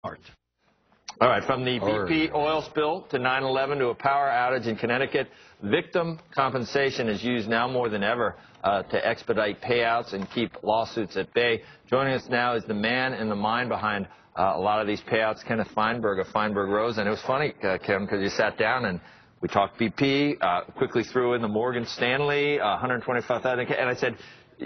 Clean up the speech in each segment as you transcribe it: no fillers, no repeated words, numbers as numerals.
All right, from the BP oil spill to 9/11 to a power outage in Connecticut, victim compensation is used now more than ever to expedite payouts and keep lawsuits at bay. Joining us now is the man and the mind behind a lot of these payouts, Kenneth Feinberg of Feinberg Rose. And it was funny, Kim, because you sat down and we talked BP, quickly threw in the Morgan Stanley, 125,000, and I said,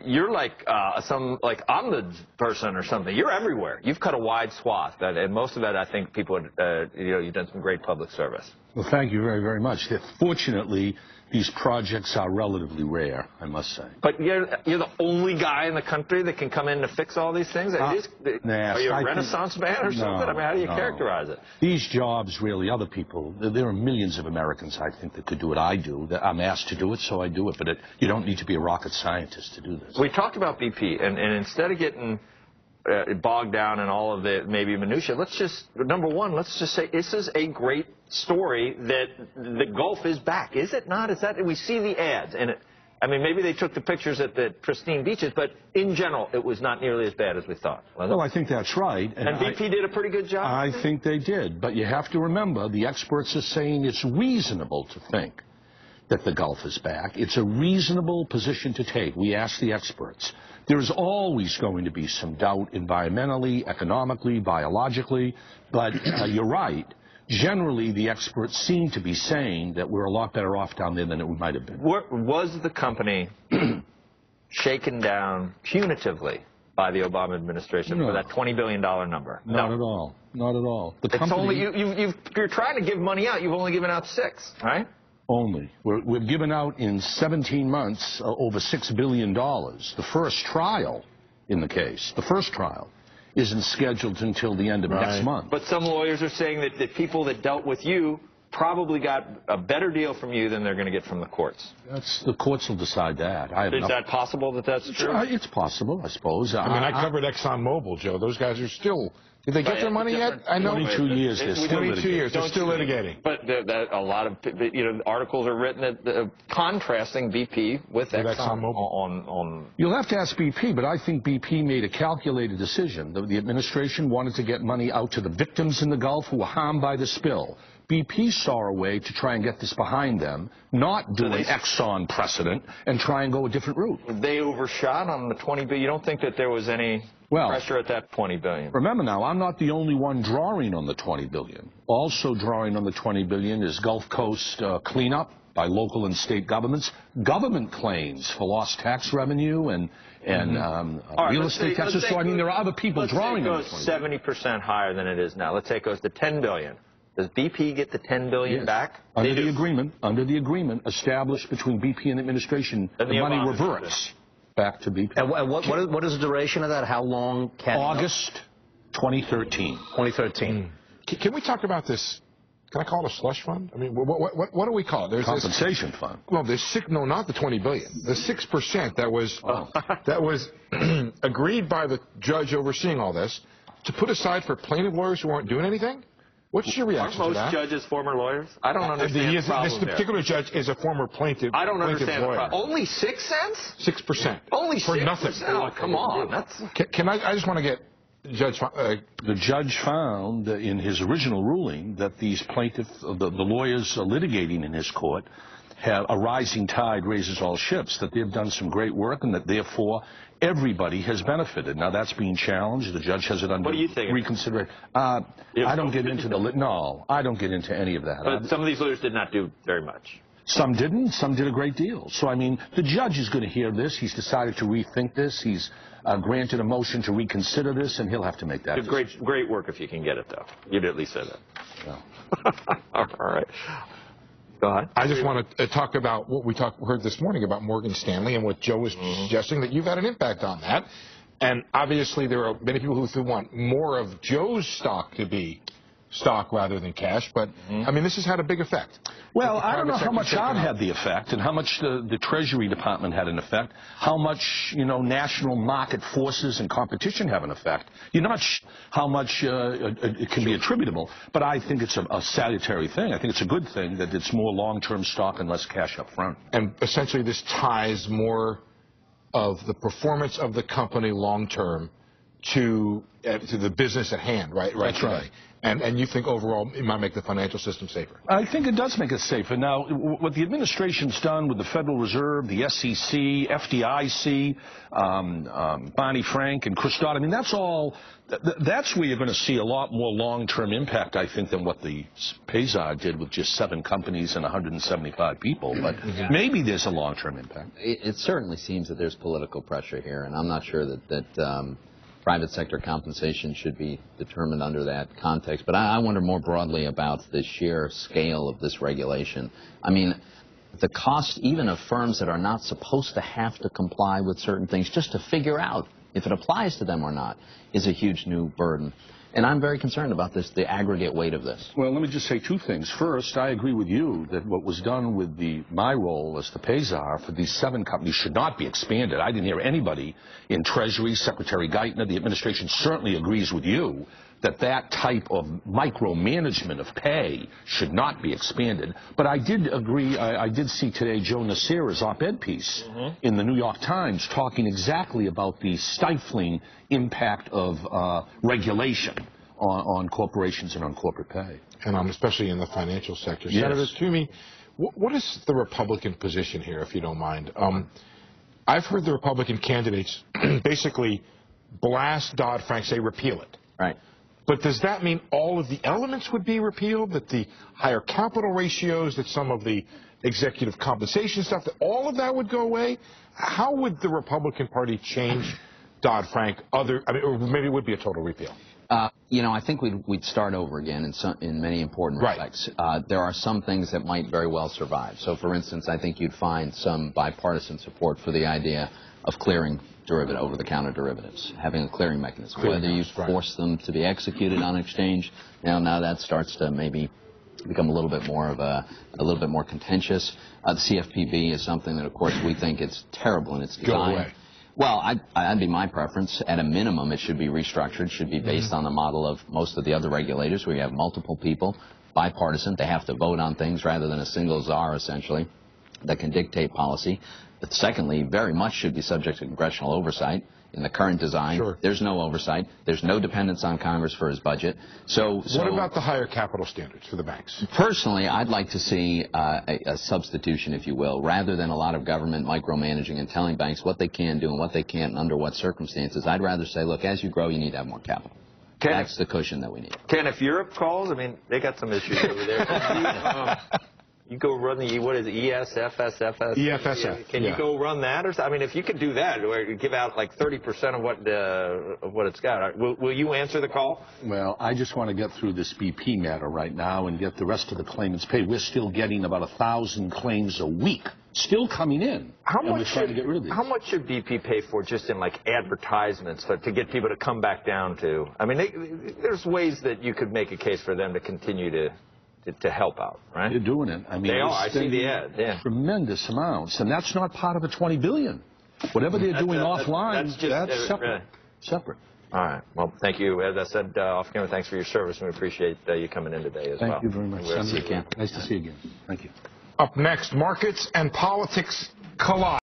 you're like I'm the person or something. You're everywhere. You've cut a wide swath, and most of that, I think, people would, you've done some great public service. Well, thank you very, very much. Fortunately, these projects are relatively rare, I must say. But you're the only guy in the country that can come in to fix all these things? Are you a Renaissance man or something? I mean, how do you characterize it? These jobs, really, other people, there are millions of Americans, I think, that could do what I do. I'm asked to do it, so I do it. But you don't need to be a rocket scientist to do this. We talked about BP, and instead of getting bogged down in all of the maybe minutiae, number one, let's just say this is a great story that the Gulf is back. Is it not? Is that we see the ads, and I mean, maybe they took the pictures at the pristine beaches, but in general, it was not nearly as bad as we thought. Well, I think that's right. And BP did a pretty good job. I think they did, but you have to remember, the experts are saying it's reasonable to think that the Gulf is back. It's a reasonable position to take. We ask the experts. There is always going to be some doubt environmentally, economically, biologically, but you're right. Generally, the experts seem to be saying that we're a lot better off down there than it might have been. Was the company shaken down punitively by the Obama administration for that $20 billion number? Not at all. Not at all. The company, you're trying to give money out. You've only given out 6, right? Only. We've given out in 17 months over $6 billion. The first trial in the case, isn't scheduled until the end of next month. But some lawyers are saying that the people that dealt with you probably got a better deal from you than they're going to get from the courts. The courts will decide that. Is that possible that that's true? It's possible, I suppose. I mean, I covered ExxonMobil, Joe. Those guys are still... Did they get their money yet? I know. 22 years. They're still 22 years. They're still litigating. But a lot of articles are written contrasting BP with ExxonMobil on. You'll have to ask BP, but I think BP made a calculated decision. The administration wanted to get money out to the victims in the Gulf who were harmed by the spill. BP saw a way to try and get this behind them, not do an Exxon precedent, and try and go a different route. They overshot on the $20 billion. You don't think that there was any pressure at that $20 billion? Remember now, I'm not the only one drawing on the $20 billion. Also drawing on the $20 billion is Gulf Coast cleanup by local and state governments, government claims for lost tax revenue and real estate taxes. So, I mean, there are other people drawing on the $20 billion. Let's say it goes 70% higher than it is now. Let's say it goes to $10 billion. Does BP get the $10 billion back? Under the agreement established between BP and the administration, the money reverts back to BP. And what is the duration of that? How long can August 2013. 2013. Can we talk about this? Can I call it a slush fund? I mean, what do we call it? There's compensation fund. Well, no, not the $20 billion. The 6% that was agreed by the judge overseeing all this to put aside for plaintiff lawyers who aren't doing anything. What's your reaction to that? Are most judges former lawyers? I don't understand the problem This particular judge is a former plaintiff. I don't understand the problem. Only 6 cents? 6%. Only 6%? For nothing. Oh, come on. I just want to get Judge... the judge found in his original ruling that these plaintiffs, the lawyers litigating in his court, have a rising tide raises all ships, that they've done some great work and that therefore everybody has benefited. Now that's being challenged. The judge has it under reconsideration. I don't get into I don't get into any of that. But some of these lawyers did not do very much. Some didn't. Some did a great deal. So, I mean, the judge is going to hear this. He's decided to rethink this. He's granted a motion to reconsider this, and he'll have to make that decision. Great work if you can get it, though. You'd at least say that. Yeah. All right. Go ahead. I just want to talk about what we heard this morning about Morgan Stanley and what Joe was suggesting, that you've had an impact on that. And obviously there are many people who want more of Joe's stock to be stock rather than cash. But, I mean, this has had a big effect. Well, I don't know how much I've had the effect and how much the Treasury Department had an effect, how much, national market forces and competition have an effect. You're not how much it can be attributable, but I think it's a salutary thing. I think it's a good thing that it's more long-term stock and less cash up front. And essentially this ties more of the performance of the company long-term to the business at hand, right? That's today. right. And you think overall it might make the financial system safer? I think it does make it safer. Now, what the administration's done with the Federal Reserve, the SEC, FDIC, Barney Frank, and Chris Dodd, I mean, that's all. That's where you're going to see a lot more long-term impact, I think, than what the Payzar did with just 7 companies and 175 people. But maybe there's a long-term impact. It certainly seems that there's political pressure here, and I'm not sure that private sector compensation should be determined under that context. But I wonder more broadly about the sheer scale of this regulation. I mean, the cost even of firms that are not supposed to have to comply with certain things, just to figure out if it applies to them or not, is a huge new burden. And I'm very concerned about this, the aggregate weight of this. Well, let me just say 2 things. First, I agree with you that what was done with my role as the Payzar for these 7 companies should not be expanded. I didn't hear anybody in Treasury, Secretary Geithner, the administration certainly agrees with you that that type of micromanagement of pay should not be expanded. But I did agree, I did see today Joe Nasira's op-ed piece in the New York Times talking exactly about the stifling impact of regulation on corporations and on corporate pay. And especially in the financial sector. Yes. Senator Toomey, what is the Republican position here, if you don't mind? I've heard the Republican candidates basically blast Dodd-Frank, say repeal it. Right. But does that mean all of the elements would be repealed, that the higher capital ratios, that some of the executive compensation stuff, that all of that would go away? How would the Republican Party change Dodd-Frank? Or maybe it would be a total repeal. You know, I think we'd start over again in many important respects. Right. There are some things that might very well survive. So, for instance, I think you'd find some bipartisan support for the idea of clearing over-the-counter derivatives, having a clearing mechanism. Whether you force them to be executed on exchange, now that starts to maybe become a little bit more contentious. The CFPB is something that, of course, we think it's terrible in its design. Go away. Well, that'd be my preference. At a minimum, it should be restructured, should be based on the model of most of the other regulators, where you have multiple people, bipartisan. They have to vote on things rather than a single czar, essentially, that can dictate policy. But secondly, very much should be subject to congressional oversight. In the current design, there's no oversight. There's no dependence on Congress for his budget. So what about the higher capital standards for the banks? Personally, I'd like to see a substitution, if you will, rather than a lot of government micromanaging and telling banks what they can do and what they can't and under what circumstances. I'd rather say, look, as you grow, you need to have more capital. That's the cushion that we need. Ken, if Europe calls, I mean, they got some issues over there. You go run the, what is it, ESFSFS? EFSF. Can you go run that? I mean, if you could do that, or give out like 30% of what it's got, will you answer the call? Well, I just want to get through this BP matter right now and get the rest of the claimants paid. We're still getting about 1,000 claims a week, still coming in. How much we're trying to get rid of these. How much should BP pay for just in like advertisements, but to get people to come back down to? I mean, there's ways that you could make a case for them to continue to help out, right? They're doing it. I mean, they are. I see the ad. Yeah. Tremendous amounts, and that's not part of the $20 billion. Whatever they're doing offline, that's separate. Separate. All right. Well, thank you. As I said off camera, thanks for your service, and we appreciate you coming in today as well. Thank you very much. We'll see you again. Nice to see you again. Thank you. Up next, markets and politics collide.